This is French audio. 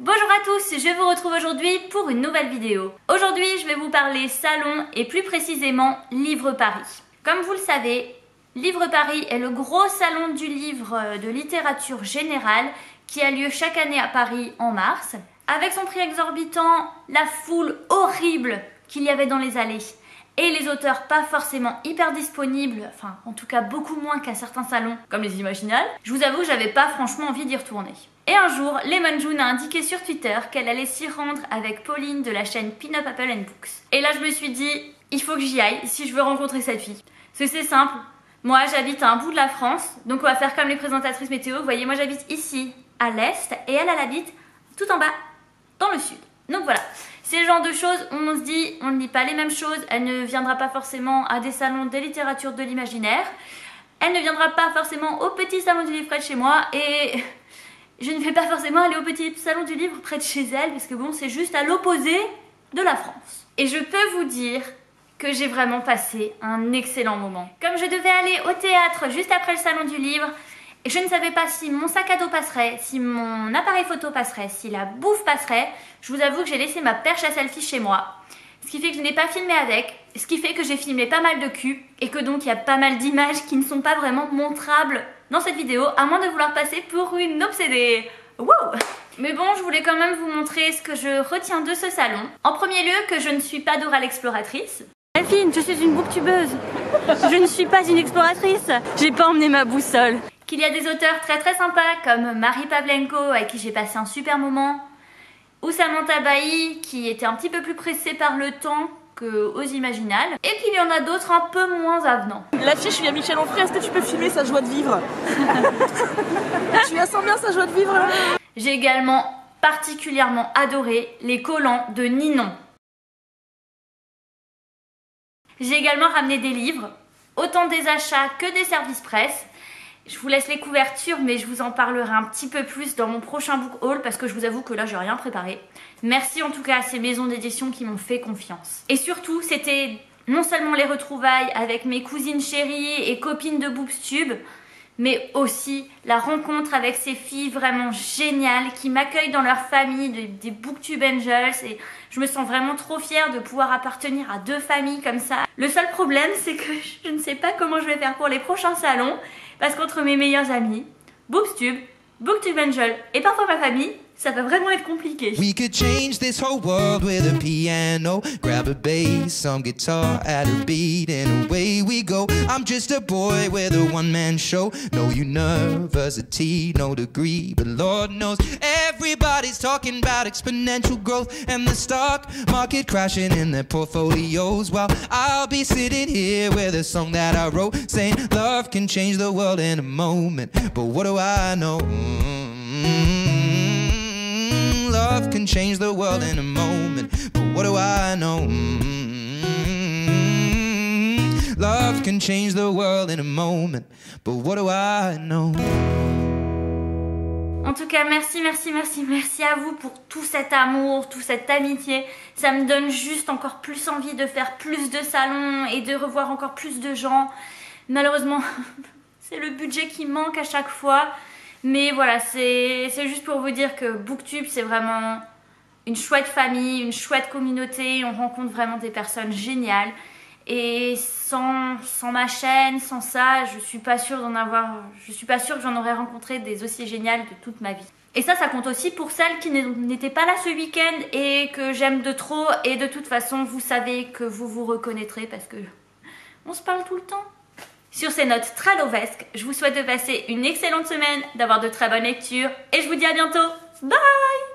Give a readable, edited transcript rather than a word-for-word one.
Bonjour à tous, je vous retrouve aujourd'hui pour une nouvelle vidéo. Aujourd'hui, je vais vous parler salon et plus précisément Livre Paris. Comme vous le savez, Livre Paris est le gros salon du livre de littérature générale qui a lieu chaque année à Paris en mars. Avec son prix exorbitant, la foule horrible qu'il y avait dans les allées et les auteurs pas forcément hyper disponibles, enfin en tout cas beaucoup moins qu'à certains salons comme les Imaginales, je vous avoue que j'avais pas franchement envie d'y retourner. Et un jour, Lemon June a indiqué sur Twitter qu'elle allait s'y rendre avec Pauline de la chaîne Pin Up Apple & Books. Et là je me suis dit, il faut que j'y aille si je veux rencontrer cette fille. Parce que c'est simple, moi j'habite à un bout de la France, donc on va faire comme les présentatrices météo, vous voyez moi j'habite ici à l'est et elle habite tout en bas dans le sud. Donc voilà. C'est le genre de choses où on se dit, on ne lit pas les mêmes choses, elle ne viendra pas forcément à des salons de littérature de l'imaginaire, elle ne viendra pas forcément au petit salon du livre près de chez moi et je ne vais pas forcément aller au petit salon du livre près de chez elle parce que bon, c'est juste à l'opposé de la France. Et je peux vous dire que j'ai vraiment passé un excellent moment. Comme je devais aller au théâtre juste après le salon du livre, et je ne savais pas si mon sac à dos passerait, si mon appareil photo passerait, si la bouffe passerait. Je vous avoue que j'ai laissé ma perche à selfie chez moi. Ce qui fait que je n'ai pas filmé avec, ce qui fait que j'ai filmé pas mal de cul et que donc il y a pas mal d'images qui ne sont pas vraiment montrables dans cette vidéo, à moins de vouloir passer pour une obsédée. Wow! Mais bon, je voulais quand même vous montrer ce que je retiens de ce salon. En premier lieu, que je ne suis pas Dora l'exploratrice. Delphine, je suis une booktubeuse. Je ne suis pas une exploratrice. J'ai pas emmené ma boussole. Qu'il y a des auteurs très très sympas comme Marie Pavlenko avec qui j'ai passé un super moment, ou Samantha Bailly qui était un petit peu plus pressée par le temps qu'aux Imaginales, et qu'il y en a d'autres un peu moins avenants. L'affiche, je suis à Michel Onfray, est-ce que tu peux filmer sa joie de vivre? Tu la sens bien sa joie de vivre là? J'ai également particulièrement adoré les collants de Ninon. J'ai également ramené des livres, autant des achats que des services presse. Je vous laisse les couvertures, mais je vous en parlerai un petit peu plus dans mon prochain book haul parce que je vous avoue que là, j'ai rien préparé. Merci en tout cas à ces maisons d'édition qui m'ont fait confiance. Et surtout, c'était non seulement les retrouvailles avec mes cousines chéries et copines de Boobstube, mais aussi la rencontre avec ces filles vraiment géniales qui m'accueillent dans leur famille, des Booktube Angels, et je me sens vraiment trop fière de pouvoir appartenir à deux familles comme ça. Le seul problème, c'est que je ne sais pas comment je vais faire pour les prochains salons, parce qu'entre mes meilleurs amis, Boobstube, Booktube Angel et parfois ma famille, ça va vraiment être compliqué. We could change this whole world with a piano, grab a bass, some guitar, add a beat, and away we go. I'm just a boy with a one-man show. No university, no degree, but Lord knows everybody's talking about exponential growth and the stock market crashing in their portfolios. While I'll be sitting here with a song that I wrote, saying love can change the world in a moment. But what do I know? Love can change the world in a moment, but what do I know? Love can change the world in a moment, but what do I know? En tout cas, merci à vous pour tout cet amour, toute cette amitié. Ça me donne juste encore plus envie de faire plus de salons et de revoir encore plus de gens. Malheureusement, c'est le budget qui manque à chaque fois. Mais voilà, c'est juste pour vous dire que Booktube, c'est vraiment une chouette famille, une chouette communauté. On rencontre vraiment des personnes géniales. Et sans ma chaîne, sans ça, je suis pas sûre que j'en aurais rencontré des aussi géniales de toute ma vie. Et ça compte aussi pour celles qui n'étaient pas là ce week-end et que j'aime de trop. Et de toute façon, vous savez que vous vous reconnaîtrez parce que on se parle tout le temps. Sur ces notes très lovesques, je vous souhaite de passer une excellente semaine, d'avoir de très bonnes lectures et je vous dis à bientôt. Bye!